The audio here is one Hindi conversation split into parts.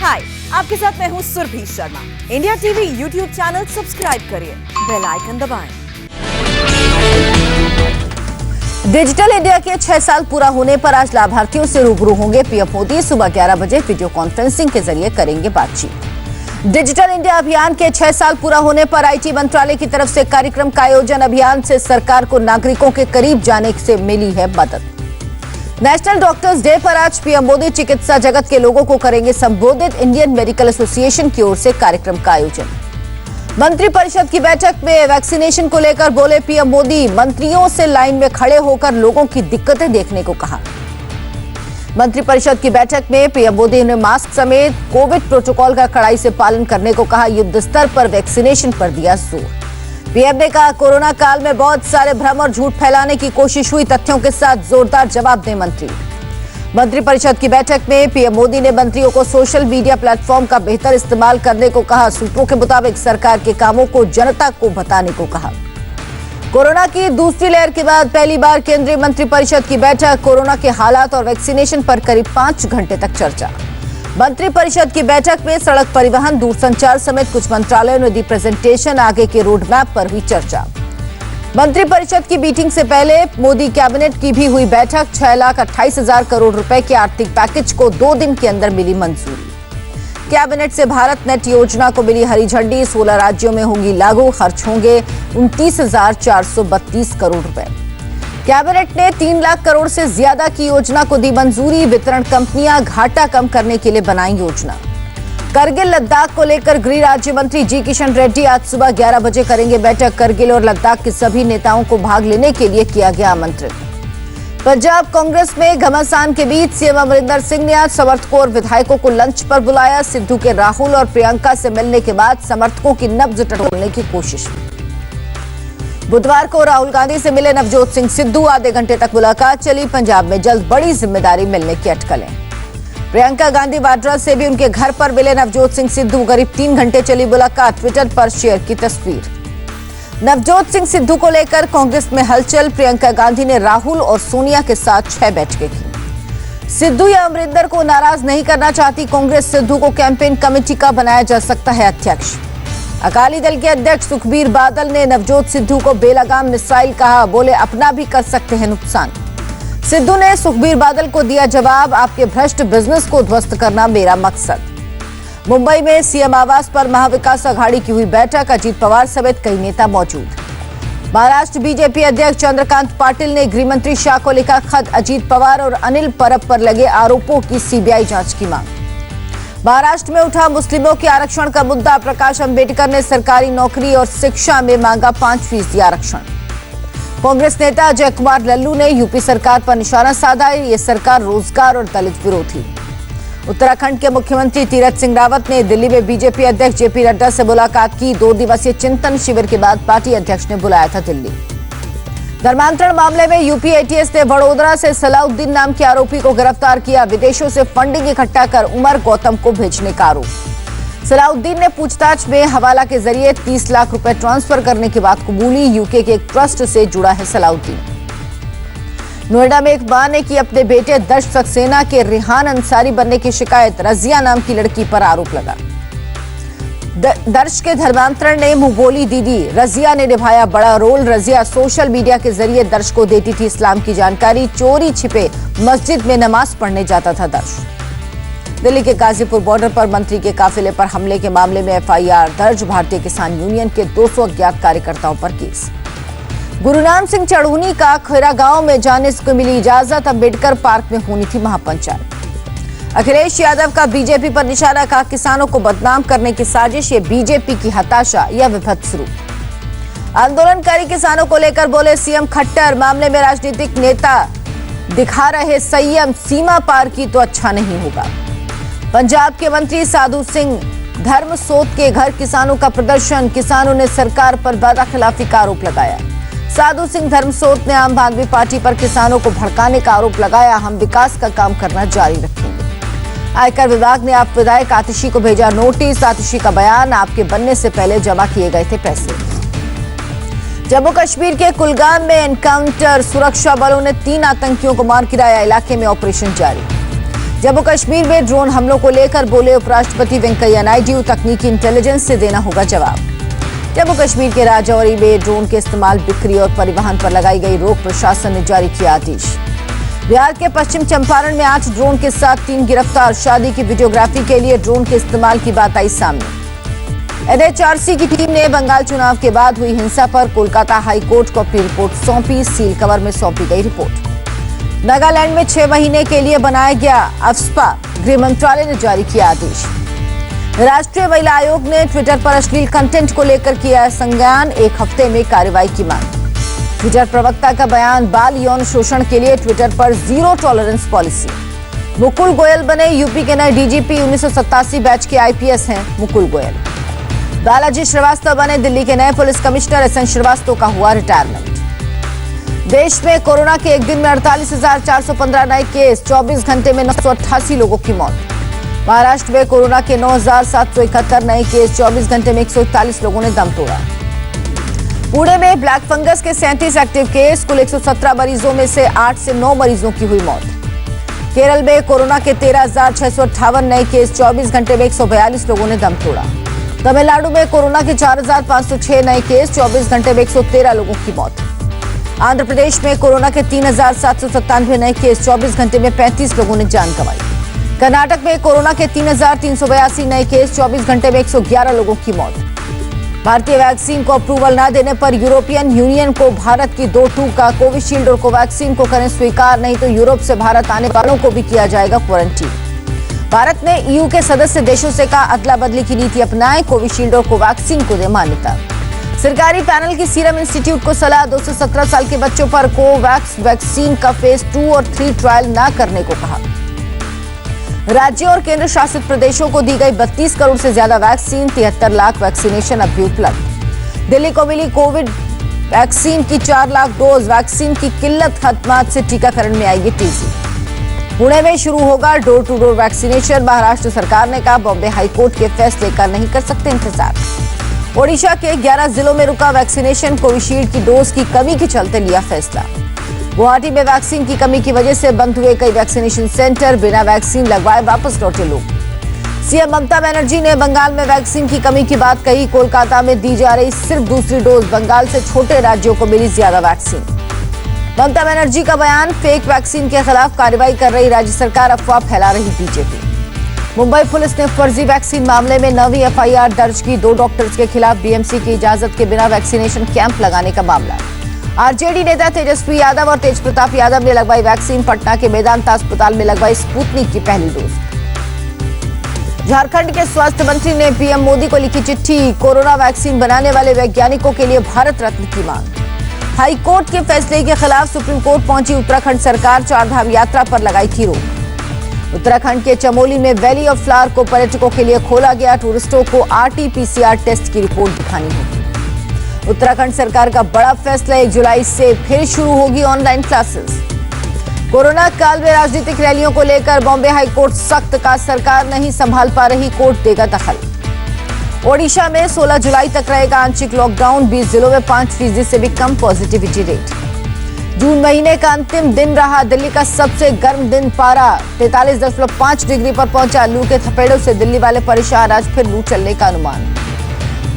हाय, आपके साथ मैं हूँ Surabhi Sharma. India TV YouTube channel subscribe करिए, बेल आइकन दबाएं। डिजिटल इंडिया के 6 साल पूरा होने पर आज लाभार्थियों से रूबरू होंगे पीएम मोदी। सुबह 11 बजे वीडियो कॉन्फ्रेंसिंग के जरिए करेंगे बातचीत। डिजिटल इंडिया अभियान के 6 साल पूरा होने पर आईटी मंत्रालय की तरफ से कार्यक्रम का आयोजन। अभियान से सरकार को नागरिकों के करीब जाने से मिली है मदद। नेशनल डॉक्टर्स डे पर आज पीएम मोदी चिकित्सा जगत के लोगों को करेंगे संबोधित। इंडियन मेडिकल एसोसिएशन की ओर से कार्यक्रम का आयोजन। मंत्रिपरिषद की बैठक में वैक्सीनेशन को लेकर बोले पीएम मोदी। मंत्रियों से लाइन में खड़े होकर लोगों की दिक्कतें देखने को कहा। मंत्रिपरिषद की बैठक में पीएम मोदी ने मास्क समेत कोविड प्रोटोकॉल का कड़ाई से पालन करने को कहा। युद्ध स्तर पर वैक्सीनेशन पर दिया जोर। पीएम ने कहा, कोरोना काल में बहुत सारे भ्रम और झूठ फैलाने की कोशिश हुई, तथ्यों के साथ जोरदार जवाब दें मंत्री। मंत्रिपरिषद की बैठक में पीएम मोदी ने मंत्रियों को सोशल मीडिया प्लेटफॉर्म का बेहतर इस्तेमाल करने को कहा। सूत्रों के मुताबिक सरकार के कामों को जनता को बताने को कहा। कोरोना की दूसरी लहर के बाद पहली बार केंद्रीय मंत्रिपरिषद की बैठक। कोरोना के हालात और वैक्सीनेशन पर करीब 5 घंटे तक चर्चा। मंत्रिपरिषद की बैठक में सड़क परिवहन, दूरसंचार समेत कुछ मंत्रालयों ने दी प्रेजेंटेशन। आगे के रोड मैप पर हुई चर्चा। मंत्रिपरिषद की मीटिंग से पहले मोदी कैबिनेट की भी हुई बैठक। 6,28,000 करोड़ रुपए के आर्थिक पैकेज को 2 दिन के अंदर मिली मंजूरी। कैबिनेट से भारत नेट योजना को मिली हरी झंडी। 16 राज्यों में होंगी लागू। खर्च होंगे 29,432 करोड़ रुपए। कैबिनेट ने 3 लाख करोड़ से ज्यादा की योजना को दी मंजूरी। वितरण कंपनियां घाटा कम करने के लिए बनाई योजना। करगिल लद्दाख को लेकर गृह राज्य मंत्री जी किशन रेड्डी आज सुबह 11 बजे करेंगे बैठक। करगिल और लद्दाख के सभी नेताओं को भाग लेने के लिए किया गया आमंत्रित। पंजाब कांग्रेस में घमासान के बीच सीएम अमरिंदर सिंह ने आज समर्थकों और विधायकों को लंच पर बुलाया। सिद्धू के राहुल और प्रियंका से मिलने के बाद समर्थकों की नब्ज टटोलने की कोशिश। बुधवार को राहुल गांधी से मिले नवजोत सिंह सिद्धू। आधे घंटे तक मुलाकात चली। पंजाब में जल्द बड़ी जिम्मेदारी मिलने की अटकलें। प्रियंका गांधी वाड्रा से भी उनके घर पर मिले नवजोत सिंह सिद्धू। करीब 3 घंटे चली मुलाकात। ट्विटर पर शेयर की तस्वीर। नवजोत सिंह सिद्धू को लेकर कांग्रेस में हलचल। प्रियंका गांधी ने राहुल और सोनिया के साथ 6 बैठकें की। सिद्धू या अमरिंदर को नाराज नहीं करना चाहती कांग्रेस। सिद्धू को कैंपेन कमेटी का बनाया जा सकता है अध्यक्ष। अकाली दल के अध्यक्ष सुखबीर बादल ने नवजोत सिद्धू को बेलगाम मिसाइल कहा। बोले अपना भी कर सकते हैं नुकसान। सिद्धू ने सुखबीर बादल को दिया जवाब, आपके भ्रष्ट बिजनेस को ध्वस्त करना मेरा मकसद। मुंबई में सीएम आवास पर महाविकास अघाड़ी की हुई बैठक। अजीत पवार समेत कई नेता मौजूद। महाराष्ट्र बीजेपी अध्यक्ष चंद्रकांत पाटिल ने गृह मंत्री शाह को लिखा खत। अजीत पवार और अनिल परब पर लगे आरोपों की सीबीआई जांच की मांग। महाराष्ट्र में उठा मुस्लिमों के आरक्षण का मुद्दा। प्रकाश अंबेडकर ने सरकारी नौकरी और शिक्षा में मांगा 5% आरक्षण। कांग्रेस नेता अजय कुमार लल्लू ने यूपी सरकार पर निशाना साधा। ये सरकार रोजगार और दलित विरोधी। उत्तराखंड के मुख्यमंत्री तीरथ सिंह रावत ने दिल्ली में बीजेपी अध्यक्ष जेपी नड्डा से मुलाकात की। 2 दिवसीय चिंतन शिविर के बाद पार्टी अध्यक्ष ने बुलाया था दिल्ली। धर्मांतरण मामले में यूपी एटीएस ने वडोदरा से सलाउद्दीन नाम के आरोपी को गिरफ्तार किया। विदेशों से फंडिंग इकट्ठा कर उमर गौतम को भेजने का आरोप। सलाउद्दीन ने पूछताछ में हवाला के जरिए 30 लाख रुपए ट्रांसफर करने की बात कबूली। यूके के एक ट्रस्ट से जुड़ा है सलाउद्दीन। नोएडा में एक मां ने की अपने बेटे दर्श सक्सेना के रिहान अंसारी बनने की शिकायत। रजिया नाम की लड़की पर आरोप लगा। दर्श के धर्मांतरण ने मुंह बोली दीदी। रजिया ने निभाया बड़ा रोल। रजिया सोशल मीडिया के जरिए दर्श को देती थी इस्लाम की जानकारी। चोरी छिपे मस्जिद में नमाज पढ़ने जाता था दर्श। दिल्ली के गाजीपुर बॉर्डर पर मंत्री के काफिले पर हमले के मामले में एफआईआर दर्ज। भारतीय किसान यूनियन के 200 अज्ञात कार्यकर्ताओं पर केस। गुरुनाम सिंह चढ़ूनी का खैरा गांव में जाने को मिली इजाजत। अम्बेडकर पार्क में होनी थी महापंचायत। अखिलेश यादव का बीजेपी पर निशाना, कहा किसानों को बदनाम करने की साजिश। ये बीजेपी की हताशा या विभत्स रूप। आंदोलनकारी किसानों को लेकर बोले सीएम खट्टर। मामले में राजनीतिक नेता दिखा रहे संयम। सीमा पार की तो अच्छा नहीं होगा। पंजाब के मंत्री साधु सिंह धर्मसोत के घर किसानों का प्रदर्शन। किसानों ने सरकार पर वादाखिलाफी का आरोप लगाया। साधु सिंह धर्मसोत ने आम आदमी पार्टी पर किसानों को भड़काने का आरोप लगाया। हम विकास का काम करना जारी रखेंगे। आयकर विभाग ने आप विधायक आतिशी को भेजा नोटिस। आतिशी का बयान, आपके बनने से पहले जमा किए गए थे पैसे। जम्मू कश्मीर के कुलगाम में एनकाउंटर। सुरक्षा बलों ने 3 आतंकियों को मार गिराया। इलाके में ऑपरेशन जारी। जम्मू कश्मीर में ड्रोन हमलों को लेकर बोले उपराष्ट्रपति वेंकैया नायडू, तकनीकी इंटेलिजेंस से देना होगा जवाब। जम्मू कश्मीर के राजौरी में ड्रोन के इस्तेमाल, बिक्री और परिवहन पर लगाई गई रोक, प्रशासन ने जारी किया आदेश। बिहार के पश्चिम चंपारण में 8 ड्रोन के साथ 3 गिरफ्तार, शादी की वीडियोग्राफी के लिए ड्रोन के इस्तेमाल की बात आई सामने। NHRC की टीम ने बंगाल चुनाव के बाद हुई हिंसा पर कोलकाता हाई कोर्ट को अपनी रिपोर्ट सौंपी, सील कवर में सौंपी गई रिपोर्ट। नागालैंड में 6 महीने के लिए बनाया गया अफ्स्पा, गृह मंत्रालय ने जारी किया आदेश। राष्ट्रीय महिला आयोग ने ट्विटर पर अश्लील कंटेंट को लेकर किया संज्ञान, 1 हफ्ते में कार्रवाई की मांग। ट्विटर प्रवक्ता का बयान, बाल यौन शोषण के लिए ट्विटर पर 0 टॉलरेंस पॉलिसी। मुकुल गोयल बने यूपी के नए DGP, 1987 बैच के IPS हैं मुकुल गोयल। बालाजी श्रीवास्तव बने दिल्ली के नए पुलिस कमिश्नर, SN श्रीवास्तव का हुआ रिटायरमेंट। देश में कोरोना के एक दिन में 48,415 नए केस, 24 घंटे में 988 लोगों की मौत। महाराष्ट्र में कोरोना के 9,771 नए केस, 24 घंटे में 141 लोगों ने दम तोड़ा। पुणे में ब्लैक फंगस के 37 एक्टिव केस, कुल 117 मरीजों में से 8 से 9 मरीजों की हुई मौत। केरल में कोरोना के 13,658 नए केस, 24 घंटे में 142 लोगों ने दम तोड़ा। तमिलनाडु में कोरोना के 4,506 नए केस, 24 घंटे में 113 लोगों की मौत। आंध्र प्रदेश में कोरोना के 3,797 नए केस, 24 घंटे में 35 लोगों ने जान गंवाई। कर्नाटक में कोरोना के 3,382 नए केस, 24 घंटे में 111 लोगों की मौत। भारतीय वैक्सीन को अप्रूवल न देने पर यूरोपियन यूनियन को भारत की 2 टीका कोविशील्ड और कोवैक्सीन को करें स्वीकार, नहीं तो यूरोप से भारत आने वालों को भी किया जाएगा क्वारंटीन। भारत ने EU के सदस्य देशों से कहा अदला बदली की नीति अपनाएं, कोविशील्ड और कोवैक्सीन को दे मान्यता। सरकारी पैनल की सीरम इंस्टीट्यूट को सलाह, 2 से 17 साल के बच्चों पर कोवैक्स वैक्सीन का फेज 2 और 3 ट्रायल न करने को कहा। राज्यों और केंद्र शासित प्रदेशों को दी गई 32 करोड़ से ज्यादा वैक्सीन, 73 लाख वैक्सीनेशन अब भी उपलब्ध। दिल्ली को मिली कोविड वैक्सीन की 4 लाख डोज, वैक्सीन की किल्लत खत्म, आज से टीकाकरण में आएगी तेजी। पुणे में शुरू होगा door to door vaccination, Maharashtra सरकार ने कहा बॉम्बे हाईकोर्ट के फैसले का नहीं कर सकते इंतजार। ओडिशा के 11 जिलों में रुका वैक्सीनेशन, कोविशील्ड की डोज की कमी के चलते लिया फैसला। गुवाहाटी में वैक्सीन की कमी की वजह से बंद हुए कई वैक्सीनेशन सेंटर, बिना वैक्सीन लगवाए वापस लौटे लोग। सीएम ममता बनर्जी ने बंगाल में वैक्सीन की कमी की बात कही, कोलकाता में दी जा रही सिर्फ दूसरी डोज, बंगाल से छोटे राज्यों को मिली ज्यादा वैक्सीन। ममता बनर्जी का बयान, फेक वैक्सीन के खिलाफ कार्रवाई कर रही राज्य सरकार, अफवाह फैला रही बीजेपी। मुंबई पुलिस ने फर्जी वैक्सीन मामले में नवी FIR दर्ज की, 2 डॉक्टर्स के खिलाफ BMC की इजाजत के बिना वैक्सीनेशन कैंप लगाने का मामला। RJD नेता तेजस्वी यादव और तेज प्रताप यादव ने लगवाई वैक्सीन, पटना के मेदांता अस्पताल में लगवाई स्पुतनिक की पहली डोज। झारखंड के स्वास्थ्य मंत्री ने PM मोदी को लिखी चिट्ठी, कोरोना वैक्सीन बनाने वाले वैज्ञानिकों के लिए भारत रत्न की मांग। हाई कोर्ट के फैसले के खिलाफ सुप्रीम कोर्ट पहुंची उत्तराखंड सरकार, 4 धाम यात्रा पर लगाई थी रोक। उत्तराखंड के चमोली में वैली ऑफ फ्लावर को पर्यटकों के लिए खोला गया, टूरिस्टों को RT-PCR टेस्ट की रिपोर्ट दिखानी होगी। उत्तराखंड सरकार का बड़ा फैसला, 1 जुलाई से फिर शुरू होगी ऑनलाइन क्लासेस। कोरोना काल में राजनीतिक रैलियों को लेकर बॉम्बे हाईकोर्ट सख्त का, सरकार नहीं संभाल पा रही, कोर्ट देगा दखल। ओडिशा में 16 जुलाई तक रहेगा आंशिक लॉकडाउन, 20 जिलों में 5% से भी कम पॉजिटिविटी रेट। जून महीने का अंतिम दिन रहा दिल्ली का सबसे गर्म दिन, पारा 43.5 डिग्री पर पहुंचा। लू के थपेड़ों से दिल्ली वाले परेशान, आज फिर लू चलने का अनुमान।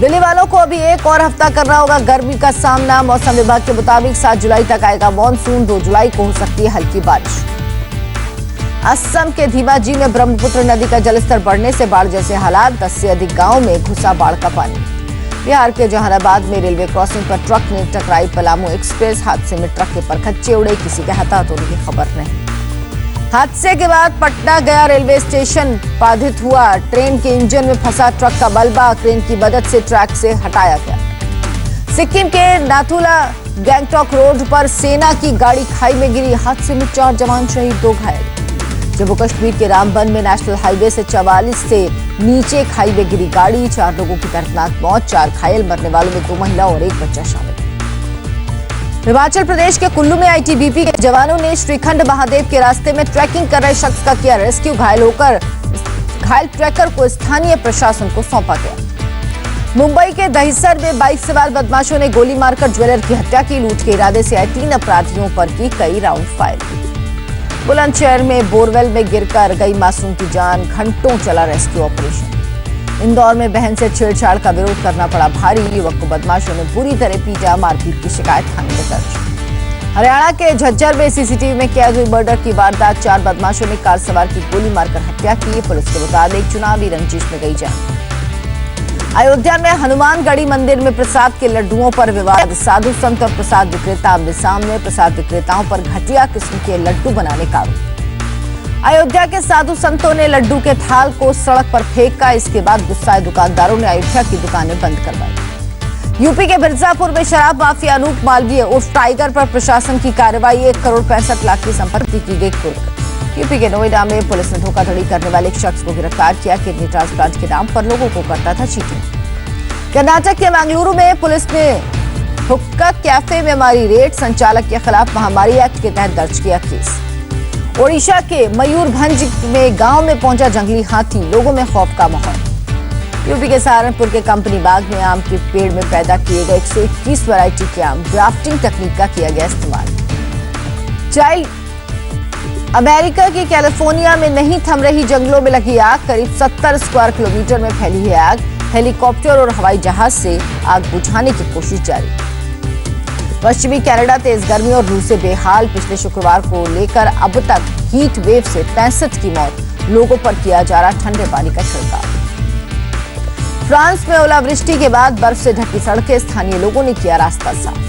दिल्ली वालों को अभी 1 और हफ्ता करना होगा गर्मी का सामना। मौसम विभाग के मुताबिक 7 जुलाई तक आएगा मानसून, 2 जुलाई को हो सकती है हल्की बारिश। असम के धीमाजी में ब्रह्मपुत्र नदी का जलस्तर बढ़ने से बाढ़ जैसे हालात, 10 से अधिक गांवों में घुसा बाढ़ का पानी। बिहार के जहानाबाद में रेलवे क्रॉसिंग पर ट्रक ने टकराई पलामू एक्सप्रेस, हादसे में ट्रक के परखच्चे उड़े, किसी के हताहत होने की खबर नहीं। हादसे के बाद पटना गया रेलवे स्टेशन बाधित हुआ, ट्रेन के इंजन में फंसा ट्रक का मलबा क्रेन की मदद से ट्रैक से हटाया गया। सिक्किम के नाथुला गैंगटॉक रोड पर सेना की गाड़ी खाई में गिरी, हादसे में 4 जवान शहीद, 2 घायल। जम्मू कश्मीर के रामबन में नेशनल हाईवे से 44 से नीचे खाई में गिरी गाड़ी, 4 लोगों की दर्दनाक मौत, 4 घायल, मरने वालों में 2 महिला और 1 बच्चा शामिल। हिमाचल प्रदेश के कुल्लू में ITBP के जवानों ने श्रीखंड महादेव के रास्ते में ट्रैकिंग कर रहे शख्स का किया रेस्क्यू, घायल ट्रैकर को स्थानीय प्रशासन को सौंपा गया। मुंबई के दहिसर में बाइक सवार बदमाशों ने गोली मारकर ज्वेलर की हत्या की, लूट के इरादे से आए 3 अपराधियों पर की कई राउंड फायर। बुलंदशहर में बोरवेल में गिरकर गई मासूम की जान, घंटों चला रेस्क्यू ऑपरेशन। इंदौर में बहन से छेड़छाड़ का विरोध करना पड़ा भारी, युवक को बदमाशों ने बुरी तरह पीटा, मारपीट की शिकायत थाने में दर्ज। हरियाणा के झज्जर में सीसीटीवी में कैद हुई मर्डर की वारदात, 4 बदमाशों ने कार सवार की गोली मारकर हत्या की। पुलिस के मुताबिक चुनावी रंजिश में गई जान। अयोध्या में हनुमानगढ़ी मंदिर में प्रसाद के लड्डुओं पर विवाद, साधु संत और प्रसाद विक्रेता आमने सामने, प्रसाद विक्रेताओं पर घटिया किस्म के लड्डू बनाने का आरोप। अयोध्या के साधु संतों ने लड्डू के थाल को सड़क पर फेंका, इसके बाद गुस्साए दुकानदारों ने अयोध्या की दुकानें बंद करवाई। यूपी के मिर्जापुर में शराब माफिया अनूप मालवीय उर्फ टाइगर पर प्रशासन की कार्रवाई, 1 करोड़ 65 लाख की संपत्ति की गई कुर्क। यूपी के नोएडा में पुलिस ने धोखाधड़ी करने वाले एक शख्स को गिरफ्तार किया, किडनी ट्रांसप्लांट के नाम पर लोगों को करता था चीटिंग। कर्नाटक के मंगलुरु में पुलिस ने हुक्का कैफे में मारी रेड, संचालक के खिलाफ महामारी एक्ट के तहत दर्ज किया केस। ओडिशा के मयूरभंज में गांव में पहुंचा जंगली हाथी, लोगों में खौफ का माहौल। यूपी के सहारनपुर के कंपनी बाग में आम के पेड़ में पैदा किए गए 121 वैरायटी के आम, ग्राफ्टिंग तकनीक का किया गया इस्तेमाल। अमेरिका की कैलिफोर्निया में नहीं थम रही जंगलों में लगी आग, करीब 70 स्क्वायर किलोमीटर में फैली है आग। हेलीकॉप्टर और हवाई जहाज से आग बुझाने की कोशिश जारी। पश्चिमी कनाडा तेज गर्मी और लू से बेहाल, पिछले शुक्रवार को लेकर अब तक हीट वेव से 65 की मौत, लोगों पर किया जा रहा ठंडे पानी का छिड़काव। फ्रांस में ओलावृष्टि के बाद बर्फ से ढकी सड़कें, स्थानीय लोगों ने किया रास्ता साफ।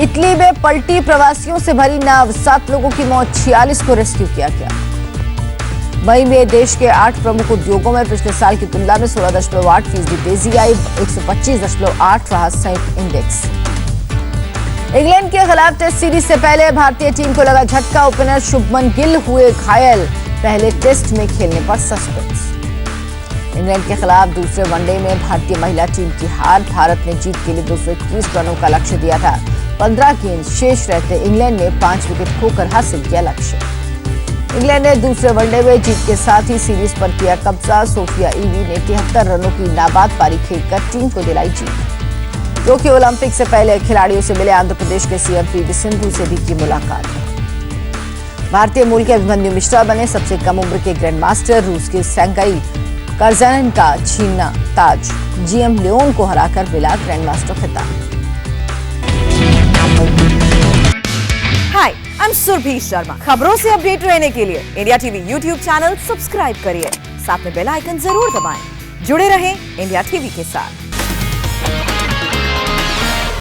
इटली में पलटी प्रवासियों से भरी नाव, 7 लोगों की मौत, 46 को रेस्क्यू किया गया। मई में देश के 8 प्रमुख उद्योगों में पिछले साल की तुलना में 16.8% तेजी आई, 125.8 रहा संयुक्त इंडेक्स। इंग्लैंड के खिलाफ टेस्ट सीरीज से पहले भारतीय टीम को लगा झटका, ओपनर शुभमन गिल हुए घायल, पहले टेस्ट में खेलने पर सस्पेंस। इंग्लैंड के खिलाफ दूसरे वनडे में भारतीय महिला टीम की हार, भारत ने जीत के लिए 221 रनों का लक्ष्य दिया था। 15 गेंद शेष रहते इंग्लैंड ने 5 विकेट खोकर हासिल किया लक्ष्य। इंग्लैंड ने दूसरे वनडे में जीत के साथ ही सीरीज पर किया कब्जा। सोफिया ईवी ने 73 रनों की नाबाद पारी खेलकर टीम को दिलाई जीत। टोक्यो ओलंपिक से पहले खिलाड़ियों से मिले आंध्र प्रदेश के सीएम पीवी सिंधु से भी की मुलाकात। भारतीय मूल के अभिमन्यु मिश्रा बने सबसे कम उम्र के ग्रैंड मास्टर, रूस के सेंगाई कर्जानन का छीना ताज, जीएम लियोन को हराकर मिला ग्रैंड मास्टर खिताब। हाय, आई एम सुरभि शर्मा। खबरों से अपडेट रहने के लिए India TV YouTube channel subscribe करिए, साथ में बेल आइकन जरूर दबाएं। जुड़े रहें इंडिया टीवी के साथ।